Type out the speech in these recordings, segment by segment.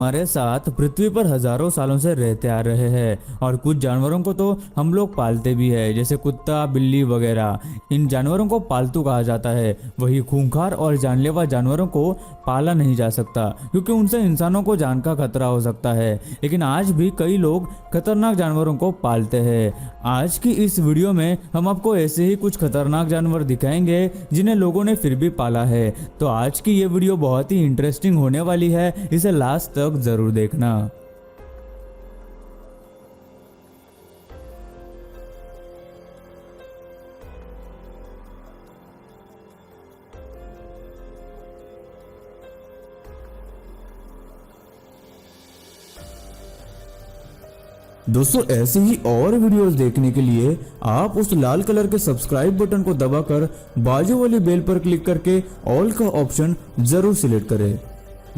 हमारे साथ पृथ्वी पर हजारों सालों से रहते आ रहे हैं और कुछ जानवरों को तो हम लोग पालते भी है, जैसे कुत्ता, बिल्ली वगैरह। इन जानवरों को पालतू कहा जाता है। वही खूंखार और जानलेवा जानवरों को पाला नहीं जा सकता क्योंकि उनसे इंसानों को जान का खतरा हो सकता है। लेकिन आज भी कई लोग खतरनाक जानवरों को पालते हैं। आज की इस वीडियो में हम आपको ऐसे ही कुछ खतरनाक जानवर दिखाएंगे जिन्हें लोगों ने फिर भी पाला है। तो आज की ये वीडियो बहुत ही इंटरेस्टिंग होने वाली है, इसे लास्ट तक जरूर देखना। दोस्तों, ऐसे ही और वीडियोस देखने के लिए आप उस लाल कलर के सब्सक्राइब बटन को दबाकर बाजू वाली बेल पर क्लिक करके ऑल का ऑप्शन जरूर सिलेक्ट करें।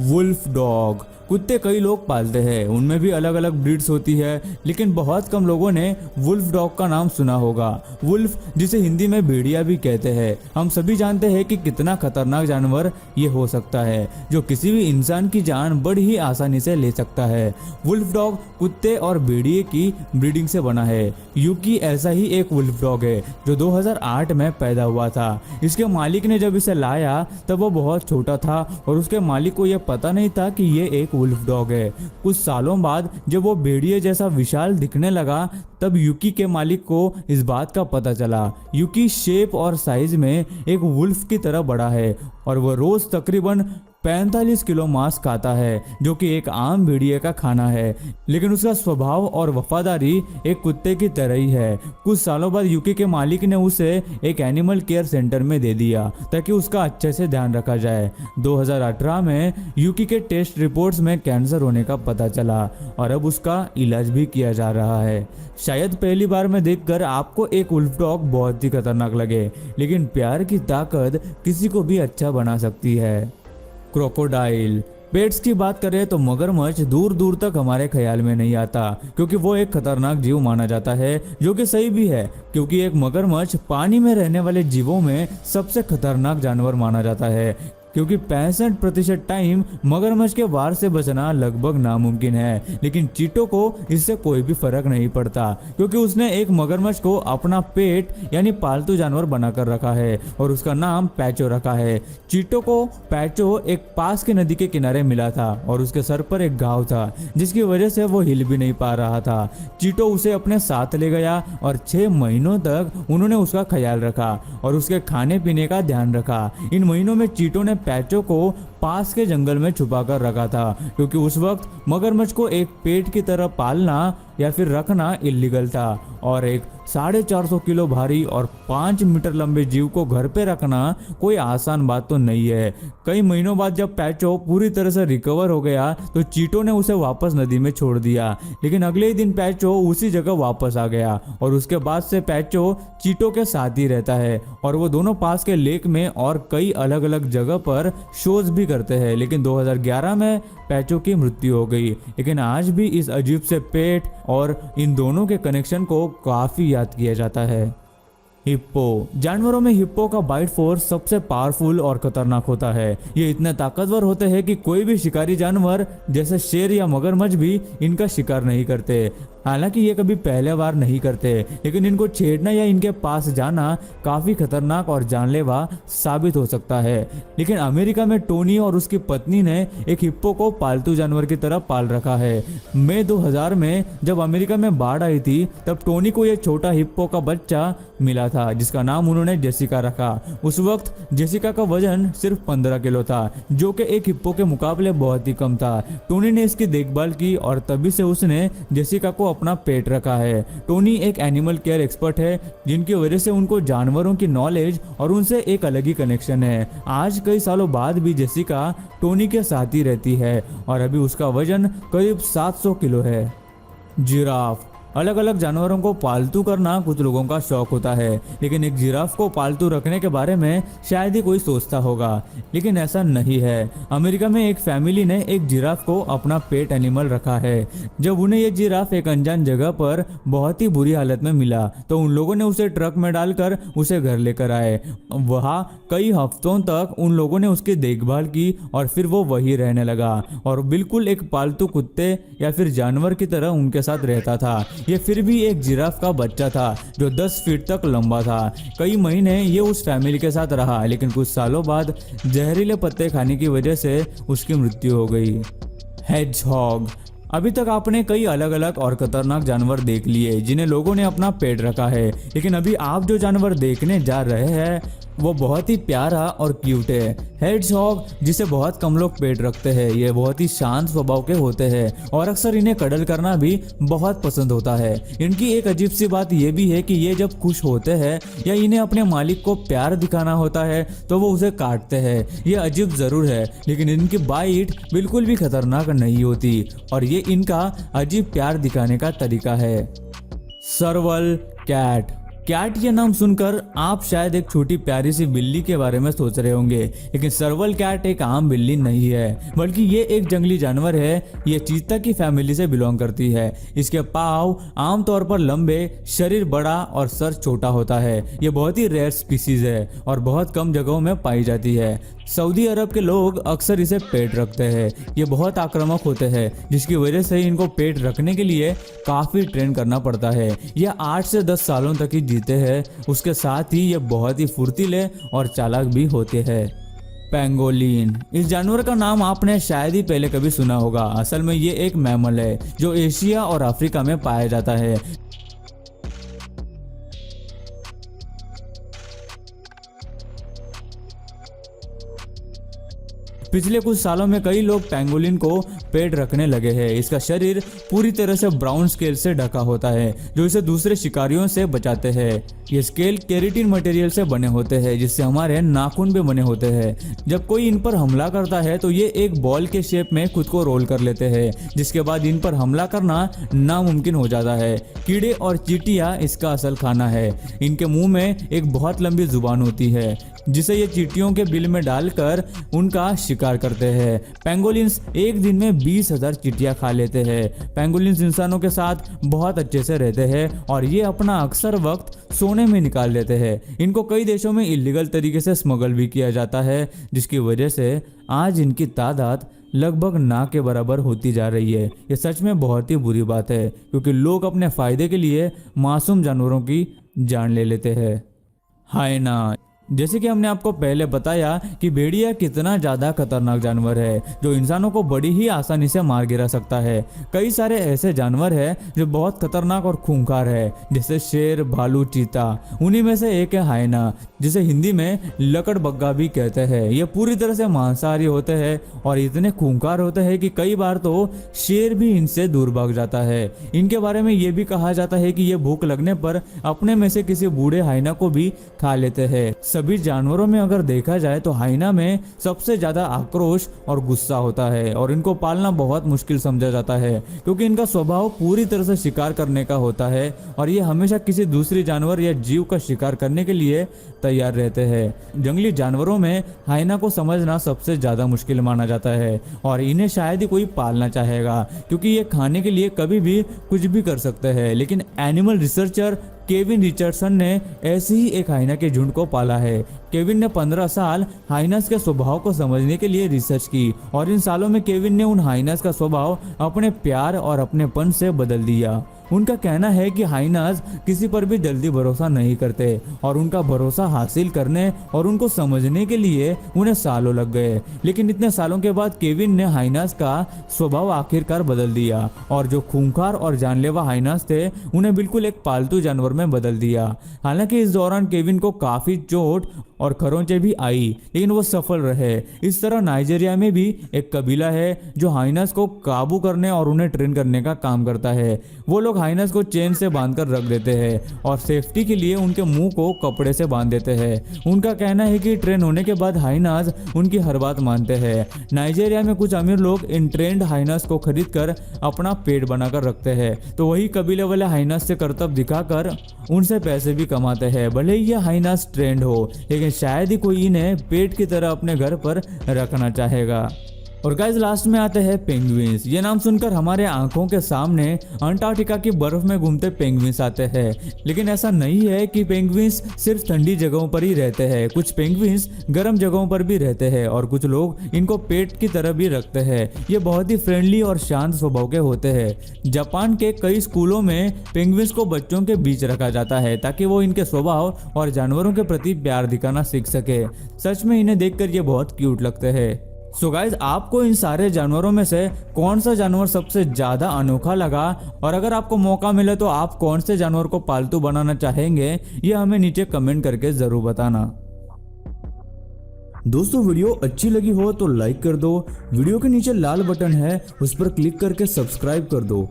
वुल्फ डॉग कुत्ते कई लोग पालते हैं, उनमें भी अलग अलग ब्रीड्स होती है, लेकिन बहुत कम लोगों ने वुल्फ डॉग का नाम सुना होगा। वुल्फ, जिसे हिंदी में भेड़िया भी कहते हैं, हम सभी जानते हैं कि कितना खतरनाक जानवर ये हो सकता है, जो किसी भी इंसान की जान बड़ी ही आसानी से ले सकता है। वुल्फ डॉग कुत्ते और भेड़िए की ब्रीडिंग से बना है। यूकी ऐसा ही एक वुल्फ डॉग है जो 2008 में पैदा हुआ था। इसके मालिक ने जब इसे लाया तब वो बहुत छोटा था और उसके मालिक को यह पता नहीं था कि ये एक वुल्फ डॉग है। कुछ सालों बाद जब वो भेड़िए जैसा विशाल दिखने लगा तब यूकी के मालिक को इस बात का पता चला। यूकी शेप और साइज में एक वुल्फ की तरह बड़ा है और वह रोज तकरीबन 45 किलो मांस खाता है, जो कि एक आम भेड़िए का खाना है, लेकिन उसका स्वभाव और वफादारी एक कुत्ते की तरह ही है। कुछ सालों बाद यूकी के मालिक ने उसे एक एनिमल केयर सेंटर में दे दिया ताकि उसका अच्छे से ध्यान रखा जाए। 2018 में यूकी के टेस्ट रिपोर्ट्स में कैंसर होने का पता चला और अब उसका इलाज भी किया जा रहा है। शायद पहली बार में देखकर आपको एक वुल्फ डॉग बहुत ही खतरनाक लगे, लेकिन प्यार की ताकत किसी को भी अच्छा बना सकती है। क्रोकोडाइल पेट्स की बात करें तो मगरमच्छ दूर दूर तक हमारे ख्याल में नहीं आता क्योंकि वो एक खतरनाक जीव माना जाता है, जो कि सही भी है क्योंकि एक मगरमच्छ पानी में रहने वाले जीवों में सबसे खतरनाक जानवर माना जाता है, क्योंकि 65% टाइम मगरमच्छ के वार से बचना लगभग नामुमकिन है। लेकिन चीटो को इससे कोई भी फर्क नहीं पड़ता क्योंकि उसने एक मगरमच्छ को अपना पेट यानी पालतू जानवर बनाकर रखा है और उसका नाम पैचो रखा है। चीटो को पैचो एक पास की नदी के किनारे मिला था और उसके सर पर एक घाव था जिसकी वजह से वो हिल भी नहीं पा रहा था। चीटो उसे अपने साथ ले गया और 6 महीनों तक उन्होंने उसका ख्याल रखा और उसके खाने पीने का ध्यान रखा। इन महीनों में चीटो ने पैचो को पास के जंगल में छुपा कर रखा था क्योंकि उस वक्त मगरमच्छ को एक पेट की तरह पालना या फिर रखना इलीगल था और एक 450 किलो भारी और 5 मीटर लंबे जीव को घर पे रखना कोई आसान बात तो नहीं है। कई महीनों बाद जब पैचो पूरी तरह से रिकवर हो गया तो चीटो ने उसे वापस नदी में छोड़ दिया, लेकिन अगले ही दिन पैचो उसी जगह वापस आ गया और उसके बाद से पैचो चीटो के साथ ही रहता है और वो दोनों पास के लेक में और कई अलग अलग जगह पर शोज भी करते हैं। लेकिन 2011 में पैचो की मृत्यु हो गई, लेकिन आज भी इस अजीब से पेट और इन दोनों के कनेक्शन को काफी याद किया जाता है। हिप्पो जानवरों में हिप्पो का बाइट फोर्स सबसे पावरफुल और खतरनाक होता है। ये इतने ताकतवर होते हैं कि कोई भी शिकारी जानवर जैसे शेर या मगरमच्छ भी इनका शिकार नहीं करते। हालांकि ये कभी पहले बार नहीं करते, लेकिन इनको छेड़ना या इनके पास जाना काफी खतरनाक और जानलेवा साबित हो सकता है। लेकिन अमेरिका में टोनी और उसकी पत्नी ने एक हिप्पो को पालतू जानवर की तरह पाल रखा है। मई 2000 में जब अमेरिका में बाढ़ आई थी तब टोनी को यह छोटा हिप्पो का बच्चा मिला था जिसका नाम उन्होंने जेसिका रखा। उस वक्त जेसिका का वजन सिर्फ 15 किलो था, जो कि एक हिप्पो के मुकाबले बहुत ही कम था। टोनी ने इसकी देखभाल की और तभी से उसने जेसिका को अपना पेट रखा है। टोनी एक एनिमल केयर एक्सपर्ट है जिनकी वजह से उनको जानवरों की नॉलेज और उनसे एक अलग ही कनेक्शन है। आज कई सालों बाद भी जेसिका टोनी के साथ ही रहती है और अभी उसका वजन करीब 700 किलो है। जिराफ अलग अलग जानवरों को पालतू करना कुछ लोगों का शौक होता है, लेकिन एक जिराफ को पालतू रखने के बारे में शायद ही कोई सोचता होगा, लेकिन ऐसा नहीं है। अमेरिका में एक फैमिली ने एक जिराफ को अपना पेट एनिमल रखा है। जब उन्हें ये जिराफ एक अनजान जगह पर बहुत ही बुरी हालत में मिला तो उन लोगों ने उसे ट्रक में डालकर उसे घर लेकर आए। वहाँ कई हफ्तों तक उन लोगों ने उसकी देखभाल की और फिर वो वही रहने लगा और बिल्कुल एक पालतू कुत्ते या फिर जानवर की तरह उनके साथ रहता था। ये फिर भी एक जिराफ का बच्चा था जो 10 फीट तक लंबा था। कई महीने ये उस फैमिली के साथ रहा, लेकिन कुछ सालों बाद जहरीले पत्ते खाने की वजह से उसकी मृत्यु हो गई। हेजहॉग। अभी तक आपने कई अलग अलग और खतरनाक जानवर देख लिए जिन्हें लोगों ने अपना पेट रखा है, लेकिन अभी आप जो जानवर देखने जा रहे हैं वो बहुत ही प्यारा और क्यूट है। हेड्सहॉग, जिसे बहुत कम लोग पेट रखते हैं, ये बहुत ही शांत स्वभाव के होते हैं और अक्सर इन्हें कडल करना भी बहुत पसंद होता है। इनकी एक अजीब सी बात ये भी है कि ये जब खुश होते हैं या इन्हें अपने मालिक को प्यार दिखाना होता है तो वो उसे काटते हैं। ये अजीब जरूर है, लेकिन इनकी बाइट बिल्कुल भी खतरनाक नहीं होती और ये इनका अजीब प्यार दिखाने का तरीका है। सर्वल कैट। कैट ये नाम सुनकर आप शायद एक छोटी प्यारी सी बिल्ली के बारे में सोच रहे होंगे, लेकिन सर्वल कैट एक आम बिल्ली नहीं है, बल्कि ये एक जंगली जानवर है। ये चीता की फैमिली से बिलोंग करती है। इसके पाँव आमतौर पर लंबे, शरीर बड़ा और सर छोटा होता है। ये बहुत ही रेयर स्पीसीज है और बहुत कम जगहों में पाई जाती है। सऊदी अरब के लोग अक्सर इसे पेट रखते हैं। ये बहुत आक्रामक होते हैं, जिसकी वजह से इनको पेट रखने के लिए काफी ट्रेन करना पड़ता है। ये 8 से 10 सालों तक ही जीते हैं। उसके साथ ही ये बहुत ही फुर्तीले और चालाक भी होते हैं। पेंगोलिन। इस जानवर का नाम आपने शायद ही पहले कभी सुना होगा। असल में ये एक मैमल है जो एशिया और अफ्रीका में पाया जाता है। पिछले कुछ सालों में कई लोग पेंगोलिन को पेट रखने लगे हैं। इसका शरीर पूरी तरह से ब्राउन स्केल से ढका होता है जो इसे दूसरे शिकारियों से बचाते हैं। ये स्केल केराटिन मटेरियल से बने होते हैं जिससे हमारे नाखून भी बने होते हैं। जब कोई इन पर हमला करता है तो ये एक बॉल के शेप में खुद को रोल कर लेते हैं, जिसके बाद इन पर हमला करना नामुमकिन हो जाता है। कीड़े और चींटियां इसका असल खाना है। इनके मुंह में एक बहुत लंबी जुबान होती है जिसे ये चींटियों के बिल में डालकर उनका शिकार करते हैं। पेंगोलिन्स एक दिन में 20,000 चींटियां खा लेते हैं। पेंगोलिन्स इंसानों के साथ बहुत अच्छे से रहते हैं और ये अपना अक्सर वक्त सोने में निकाल लेते हैं। इनको कई देशों में इलीगल तरीके से स्मगल भी किया जाता है, जिसकी वजह से आज इनकी तादाद लगभग ना के बराबर होती जा रही है। ये सच में बहुत ही बुरी बात है, क्योंकि लोग अपने फायदे के लिए मासूम जानवरों की जान ले लेते हैं। हाइना। जैसे कि हमने आपको पहले बताया कि भेड़िया कितना ज़्यादा खतरनाक जानवर है जो इंसानों को बड़ी ही आसानी से मार गिरा सकता है। कई सारे ऐसे जानवर हैं जो बहुत खतरनाक और खूंखार है, जैसे शेर, भालू, चीता। उन्हीं में से एक है हाइना, जिसे हिंदी में लकड़बग्गा भी कहते हैं। ये पूरी तरह से मांसाहारी होते हैं और इतने खूंखार होते हैं कि कई बार तो शेर भी इनसे दूर भाग जाता है। इनके बारे में ये भी कहा जाता है कि ये भूख लगने पर अपने में से किसी बूढ़े हाइना को भी खा लेते हैं। सभी जानवरों में अगर देखा जाए तो हाइना में सबसे ज्यादा आक्रोश और गुस्सा होता है और इनको पालना बहुत मुश्किल समझा जाता है, क्योंकि इनका स्वभाव पूरी तरह से शिकार करने का होता है और ये हमेशा किसी दूसरी जानवर या जीव का शिकार करने के लिए तैयार रहते हैं। जंगली जानवरों में हाइना को समझना सबसे ज्यादा मुश्किल माना जाता है और इन्हें शायद ही कोई पालना चाहेगा, क्योंकि ये खाने के लिए कभी भी कुछ भी कर सकते हैं। लेकिन एनिमल रिसर्चर केविन रिचर्डसन ने ऐसे ही एक हाइना के झुंड को पाला है। केविन ने 15 साल हाइनास के स्वभाव को समझने के लिए रिसर्च की और इन सालों में केविन ने उन हाइनास का स्वभाव अपने प्यार और अपनेपन से बदल दिया। उनका कहना है कि हाइनास किसी पर भी जल्दी भरोसा नहीं करते और उनका भरोसा हासिल करने और उनको समझने के लिए उन्हें सालों लग गए। लेकिन इतने सालों के बाद केविन ने हाइनास का स्वभाव आखिरकार बदल दिया और जो खूंखार और जानलेवा हाइनास थे उन्हें बिल्कुल एक पालतू जानवर में बदल दिया। हालांकि इस दौरान केविन को काफी चोट और खरोंचे भी आई, लेकिन वो सफल रहे। इस तरह नाइजीरिया में भी एक कबीला है जो हाइनास को काबू करने और उन्हें ट्रेन करने का काम करता है। वो लोग हाइनास को चेन से बांधकर रख देते हैं और सेफ्टी के लिए उनके मुंह को कपड़े से बांध देते हैं। उनका कहना है कि ट्रेन होने के बाद हाइनास उनकी हर बात मानते हैं। नाइजीरिया में कुछ अमीर लोग इन ट्रेंड हाइनास को खरीद कर अपना पेट बनाकर रखते हैं, तो वही कबीले वाले हाइनास से करतब दिखाकर उनसे पैसे भी कमाते हैं। भले ही यह हाइनास ट्रेंड हो, लेकिन शायद ही कोई इन्हें पेट की तरह अपने घर पर रखना चाहेगा। और गाइस लास्ट में आते हैं पेंगुइन्स। ये नाम सुनकर हमारे आंखों के सामने अंटार्कटिका की बर्फ में घूमते पेंगुइन्स आते हैं, लेकिन ऐसा नहीं है कि पेंगुइन्स सिर्फ ठंडी जगहों पर ही रहते हैं। कुछ पेंगुइन्स गर्म जगहों पर भी रहते हैं और कुछ लोग इनको पेट की तरह भी रखते हैं। ये बहुत ही फ्रेंडली और शांत स्वभाव के होते हैं। जापान के कई स्कूलों में पेंगुइन्स को बच्चों के बीच रखा जाता है ताकि वो इनके स्वभाव और जानवरों के प्रति प्यार दिखाना सीख सके। सच में इन्हें देखकर ये बहुत क्यूट लगते हैं। सो गाइज, आपको इन सारे जानवरों में से कौन सा जानवर सबसे ज्यादा अनोखा लगा, और अगर आपको मौका मिले तो आप कौन से जानवर को पालतू बनाना चाहेंगे, ये हमें नीचे कमेंट करके जरूर बताना। दोस्तों वीडियो अच्छी लगी हो तो लाइक कर दो, वीडियो के नीचे लाल बटन है उस पर क्लिक करके सब्सक्राइब कर दो